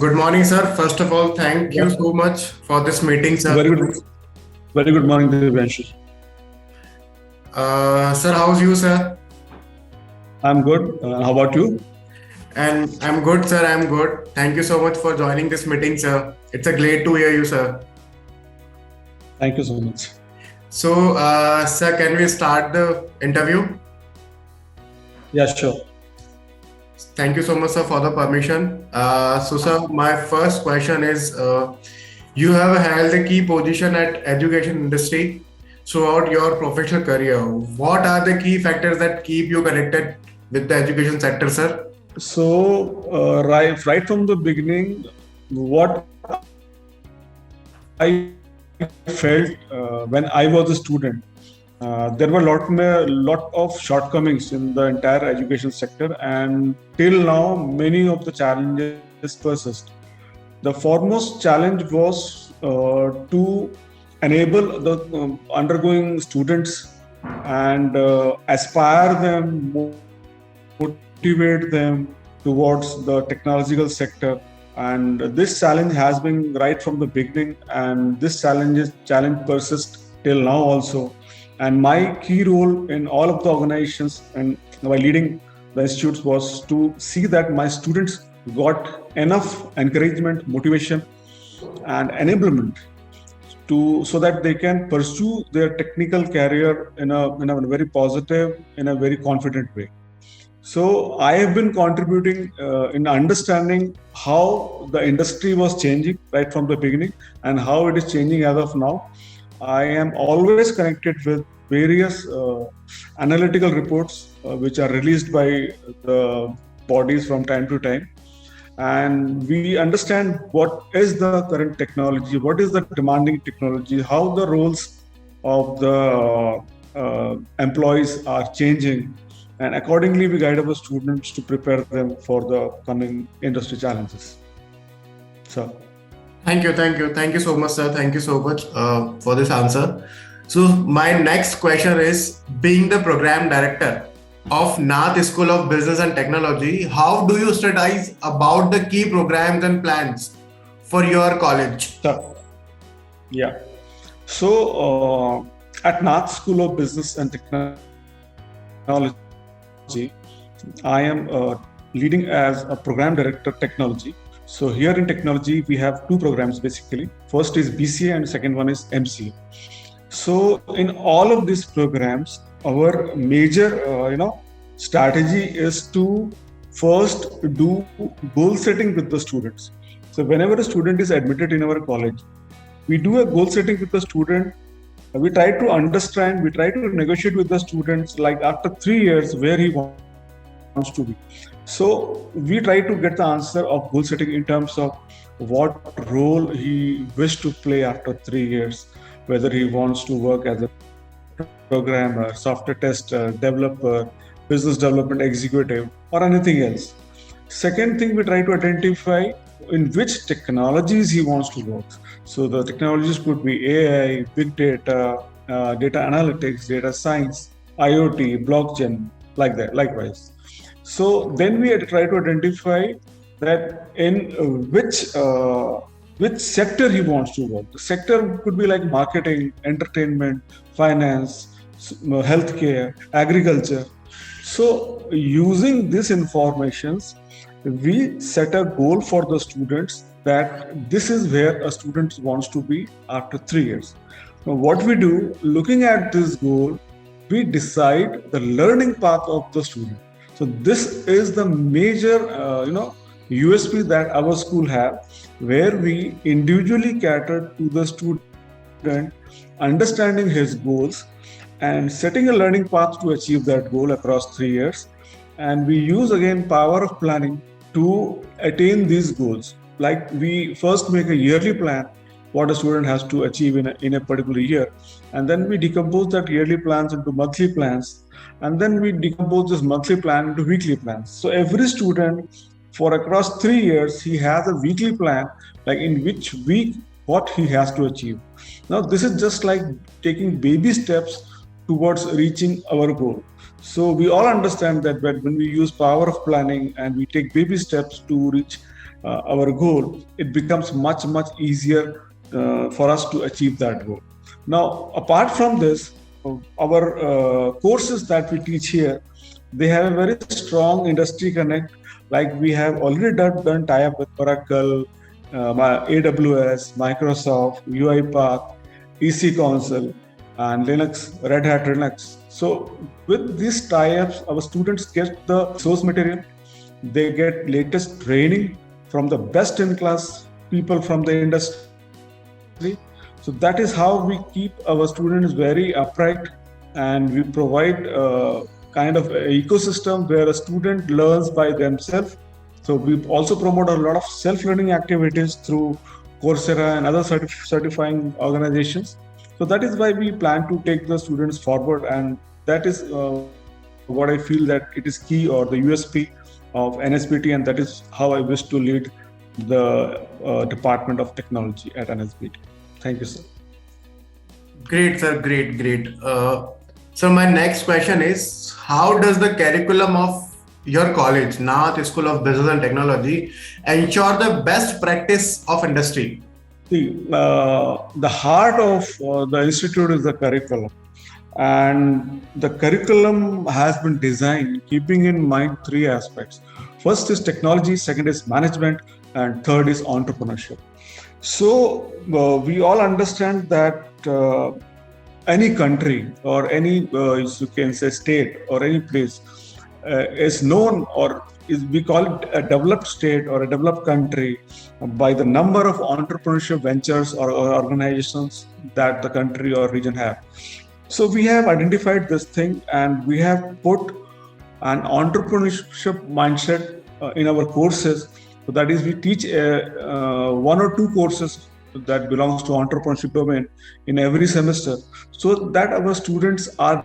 Good morning, sir. First of all, thank you Yeah. so much for this meeting, sir. Very good morning, Divyanshu. Sir, how's you, sir? I'm good. How about you? And I'm good, sir. I'm good. Thank you so much for joining this meeting, sir. It's a great to hear you, sir. Thank you so much. So, sir, can we start the interview? Yeah, sure. Thank you so much, sir, for the permission. Sir, my first question is, you have held a key position at education industry throughout your professional career. What are the key factors that keep you connected with the education sector, sir? Right from the beginning, what I felt when I was a student, there were lot of shortcomings in the entire education sector, and till now, many of the challenges persist. The foremost challenge was to enable the undergoing students and aspire them, motivate them towards the technological sector. And this challenge has been right from the beginning, and this challenge persists till now also. And my key role in all of the organizations and by leading the institutes was to see that my students got enough encouragement, motivation, and enablement to so that they can pursue their technical career in a very positive, in a very confident way. So I have been contributing in understanding how the industry was changing right from the beginning and how it is changing as of now. I am always connected with various analytical reports which are released by the bodies from time to time, and we understand what is the current technology, what is the demanding technology, how the roles of the employees are changing, and accordingly we guide our students to prepare them for the coming industry challenges. So Thank you so much, sir. Thank you so much for this answer. So, my next question is, being the program director of Nath School of Business and Technology, how do you strategize about the key programs and plans for your college? so yeah. So at Nath School of Business and Technology, I am leading as a program director technology. So here in technology, we have two programs basically. First is BCA and second one is MCA. So in all of these programs, our major, strategy is to first do goal setting with the students. So whenever a student is admitted in our college, we do a goal setting with the student. We try to understand, we try to negotiate with the students, like after 3 years, where he wants to be. So we try to get the answer of goal setting in terms of what role he wished to play after 3 years, whether he wants to work as a programmer, software tester, developer, business development executive, or anything else. Second thing, we try to identify in which technologies he wants to work. So the technologies could be AI, big data, data analytics, data science, IoT, blockchain, like that, likewise. So then we try to identify that in which sector he wants to work. The sector could be like marketing, entertainment, finance, healthcare, agriculture. So using these informations, we set a goal for the students that this is where a student wants to be after 3 years. Now, what we do, looking at this goal, we decide the learning path of the student. So this is the major, USP that our school have, where we individually cater to the student, understanding his goals, and setting a learning path to achieve that goal across 3 years. And we use again power of planning to attain these goals. Like we first make a yearly plan, what a student has to achieve in a particular year, and then we decompose that yearly plans into monthly plans, and then we decompose this monthly plan into weekly plans. So every student for across 3 years, he has a weekly plan, like in which week what he has to achieve. Now this is just like taking baby steps towards reaching our goal. So we all understand that when we use power of planning and we take baby steps to reach our goal, it becomes much easier for us to achieve that goal. Now, apart from this, our courses that we teach here, they have a very strong industry connect. Like we have already done tie-up with Oracle, AWS, Microsoft, UiPath, EC Council, and Linux, Red Hat Linux. So with these tie-ups, our students get the source material, they get latest training from the best in class people from the industry. So that is how we keep our students very upright, and we provide kind of an ecosystem where a student learns by themselves. So we also promote a lot of self-learning activities through Coursera and other certifying organizations. So that is why we plan to take the students forward, and that is what I feel that it is key or the USP of NSBT, and that is how I wish to lead the Department of Technology at NSBT. Thank you, sir. Great, sir. Great. So my next question is, how does the curriculum of your college, Nath School of Business and Technology, ensure the best practice of industry? See, the heart of the institute is the curriculum, and the curriculum has been designed keeping in mind three aspects. First is technology, second is management, and third is entrepreneurship. So we all understand that any country or any you can say state or any place is known, or is, we call it a developed state or a developed country, by the number of entrepreneurship ventures or organizations that the country or region have. So we have identified this thing, and we have put an entrepreneurship mindset in our courses. So that is, we teach one or two courses that belongs to entrepreneurship domain in every semester, so that our students are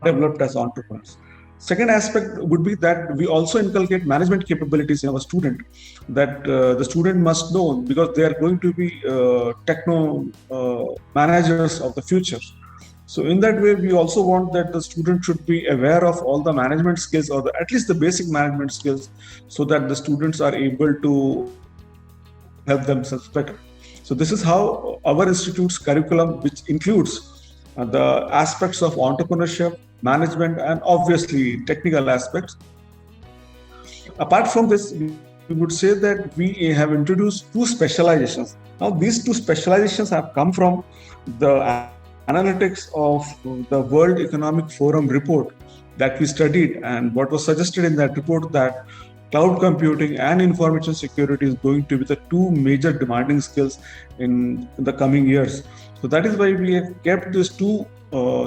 developed as entrepreneurs. Second aspect would be that we also inculcate management capabilities in our student, that the student must know, because they are going to be techno managers of the future. So in that way, we also want that the student should be aware of all the management skills, or at least the basic management skills, so that the students are able to help themselves better. So this is how our institute's curriculum, which includes the aspects of entrepreneurship, management, and obviously technical aspects. Apart from this, we would say that we have introduced two specializations. Now, these two specializations have come from the analytics of the World Economic Forum report that we studied, and what was suggested in that report, that cloud computing and information security is going to be the two major demanding skills in the coming years. So that is why we have kept these two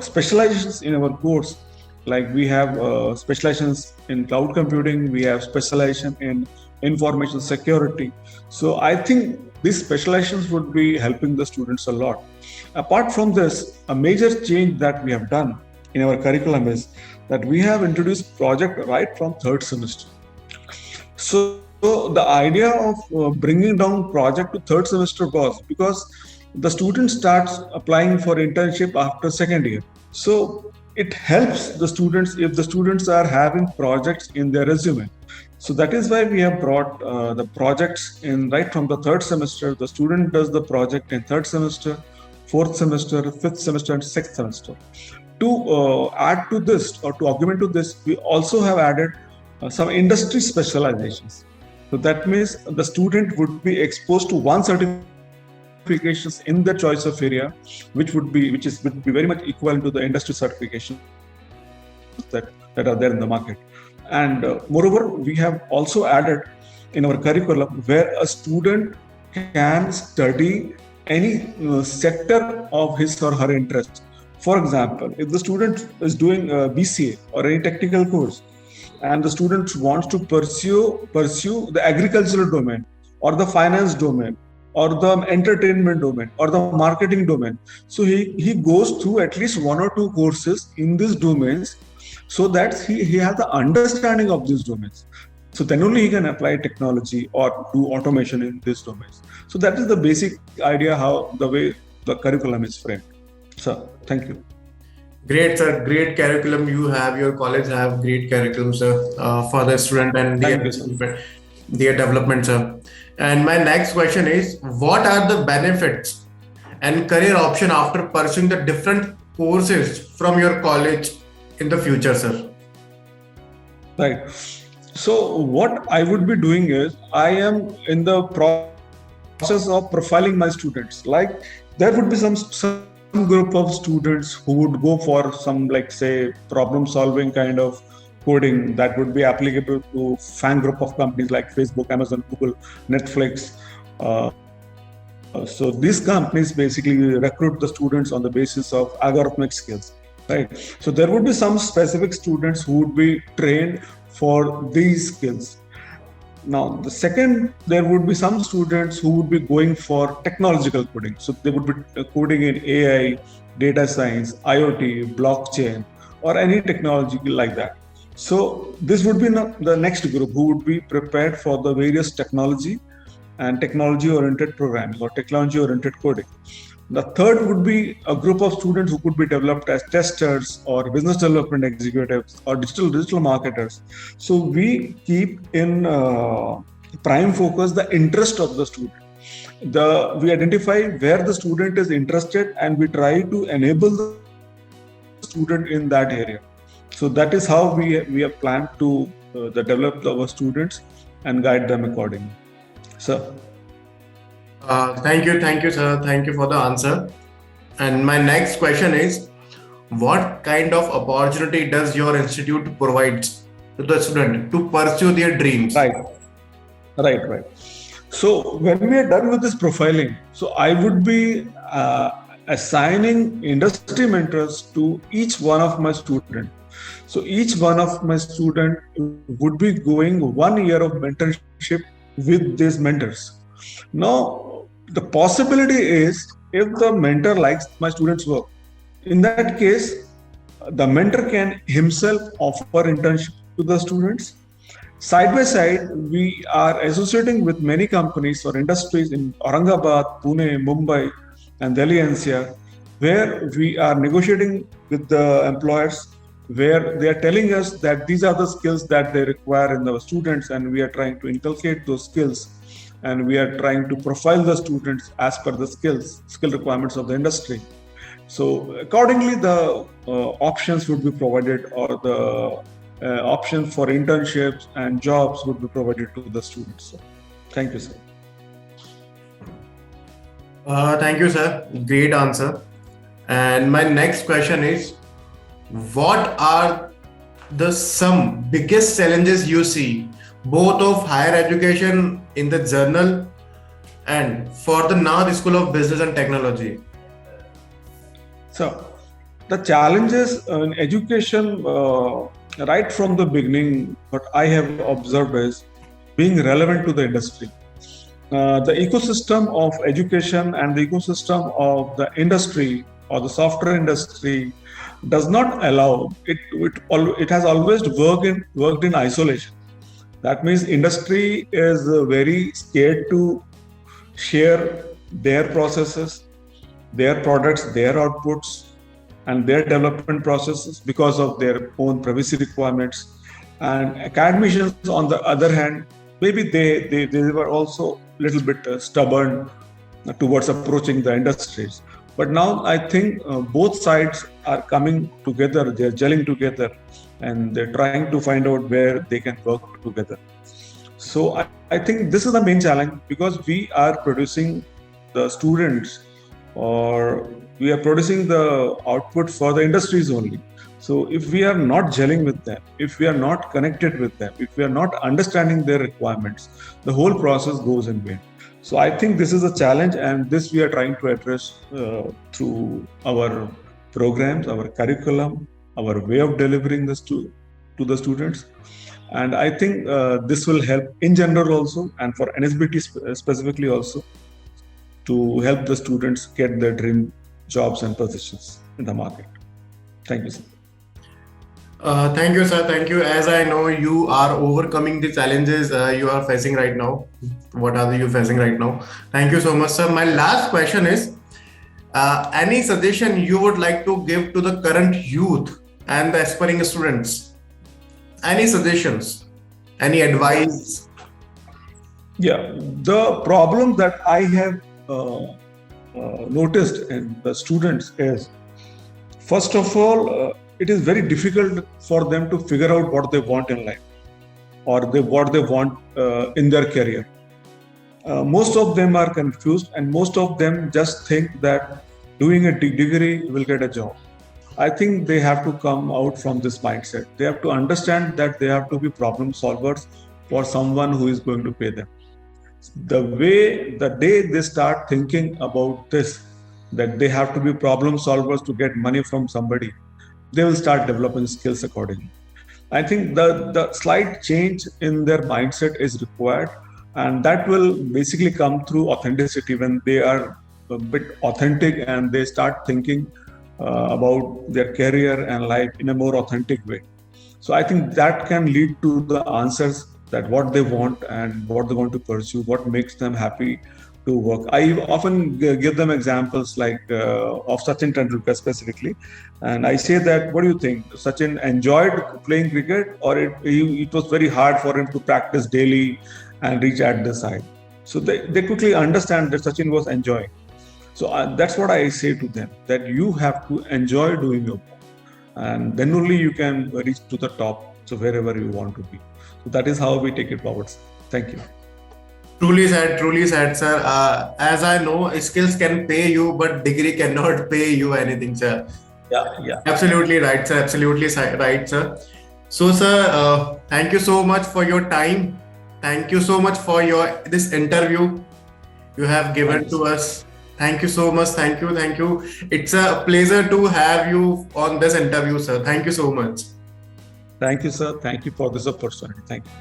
specializations in our course. Like we have specializations in cloud computing, we have specialization in information security. So I think these specializations would be helping the students a lot. Apart from this, a major change that we have done in our curriculum is that we have introduced project right from third semester. So the idea of bringing down project to third semester was because the student starts applying for internship after second year. So it helps the students if the students are having projects in their resume. So that is why we have brought the projects in right from the third semester. The student does the project in third semester, fourth semester, fifth semester, and sixth semester. To add to this, or to augment to this, we also have added some industry specializations. So that means the student would be exposed to one certifications in their choice of area, which would be very much equivalent to the industry certifications that are there in the market. And moreover, we have also added in our curriculum where a student can study any sector of his or her interest. For example, if the student is doing BCA or any technical course, and the student wants to pursue the agricultural domain, or the finance domain, or the entertainment domain, or the marketing domain, so he goes through at least one or two courses in these domains, so that he has the understanding of these domains. So then only he can apply technology or do automation in these domains. So that is the basic idea, how the way the curriculum is framed. So thank you. Great, sir. Great curriculum you have. Your college have great curriculum, sir, for the student and Thank you, sir. their development, sir. And my next question is, what are the benefits and career option after pursuing the different courses from your college in the future, sir? Right. So what I would be doing is I am in the process of profiling my students. Like there would be some group of students who would go for some, like say, problem solving kind of coding that would be applicable to fan group of companies like Facebook, Amazon, Google, Netflix. So these companies basically recruit the students on the basis of algorithmic skills, right? So there would be some specific students who would be trained for these skills. Now, the second, there would be some students who would be going for technological coding. So they would be coding in AI, data science, IoT, blockchain, or any technology like that. So this would be the next group who would be prepared for the various technology and technology oriented programming or technology oriented coding. The third would be a group of students who could be developed as testers or business development executives or digital marketers. So we keep in prime focus the interest of the student. We identify where the student is interested and we try to enable the student in that area. So that is how we have planned to develop our students and guide them accordingly. So Thank you, sir. Thank you for the answer. And my next question is, what kind of opportunity does your institute provide to the student to pursue their dreams? right. Right. So when we are done with this profiling, so I would be assigning industry mentors to each one of my students. So each one of my student would be going 1 year of mentorship with these mentors. Now, the possibility is if the mentor likes my students' work, in that case, the mentor can himself offer internship to the students. Side by side, we are associating with many companies or industries in Aurangabad, Pune, Mumbai, and Delhi NCR, where we are negotiating with the employers, where they are telling us that these are the skills that they require in our students, and we are trying to inculcate those skills, and we are trying to profile the students as per the skill requirements of the industry. So accordingly, the options would be provided, or the options for internships and jobs would be provided to the students. So, thank you, sir. Thank you, sir. Great answer. And my next question is, what are the some biggest challenges you see both of higher education in the journal and for the Nath School of Business and Technology? So, the challenges in education, right from the beginning, what I have observed is being relevant to the industry. The ecosystem of education and the ecosystem of the industry or the software industry does not allow it. It has always worked in isolation. That means industry is very scared to share their processes, their products, their outputs, and their development processes because of their own privacy requirements. And academicians, on the other hand, maybe they were also a little bit stubborn towards approaching the industries. But now I think both sides are coming together, they're gelling together, and they're trying to find out where they can work together. So I think this is the main challenge, because we are producing the students, or we are producing the output for the industries only. So if we are not gelling with them, if we are not connected with them, if we are not understanding their requirements, the whole process goes in vain. So I think this is a challenge, and this we are trying to address through our programs, our curriculum, our way of delivering this to the students. And I think this will help in general also, and for NSBT specifically also, to help the students get their dream jobs and positions in the market. Thank you, sir. Thank you, sir. Thank you. As I know, you are overcoming the challenges you are facing right now. What are you facing right now? Thank you so much, sir. My last question is, any suggestion you would like to give to the current youth and the aspiring students? Any suggestions? Any advice? Yeah, the problem that I have noticed in the students is, first of all, it is very difficult for them to figure out what they want in life, or what they want in their career. Most of them are confused, and most of them just think that doing a degree will get a job. I think they have to come out from this mindset. They have to understand that they have to be problem solvers for someone who is going to pay them. The day they start thinking about this, that they have to be problem solvers to get money from somebody, they will start developing skills accordingly. I think the slight change in their mindset is required, and that will basically come through authenticity. When they are a bit authentic and they start thinking about their career and life in a more authentic way. So I think that can lead to the answers, that what they want and what they want to pursue, what makes them happy to work. I often give them examples like of Sachin Tendulkar specifically, and I say that, what do you think? Sachin enjoyed playing cricket, or it was very hard for him to practice daily and reach at the side? So they quickly understand that Sachin was enjoying. So that's what I say to them, that you have to enjoy doing your work, and then only you can reach to the top, so wherever you want to be. So that is how we take it forward. Thank you. Truly said, sir. As I know, skills can pay you, but degree cannot pay you anything, sir. Yeah. Absolutely right, sir. Absolutely right, sir. So, sir, thank you so much for your time. Thank you so much for this interview you have given to us. Thank you so much. Thank you. It's a pleasure to have you on this interview, sir. Thank you so much. Thank you, sir. Thank you for this opportunity. Thank you.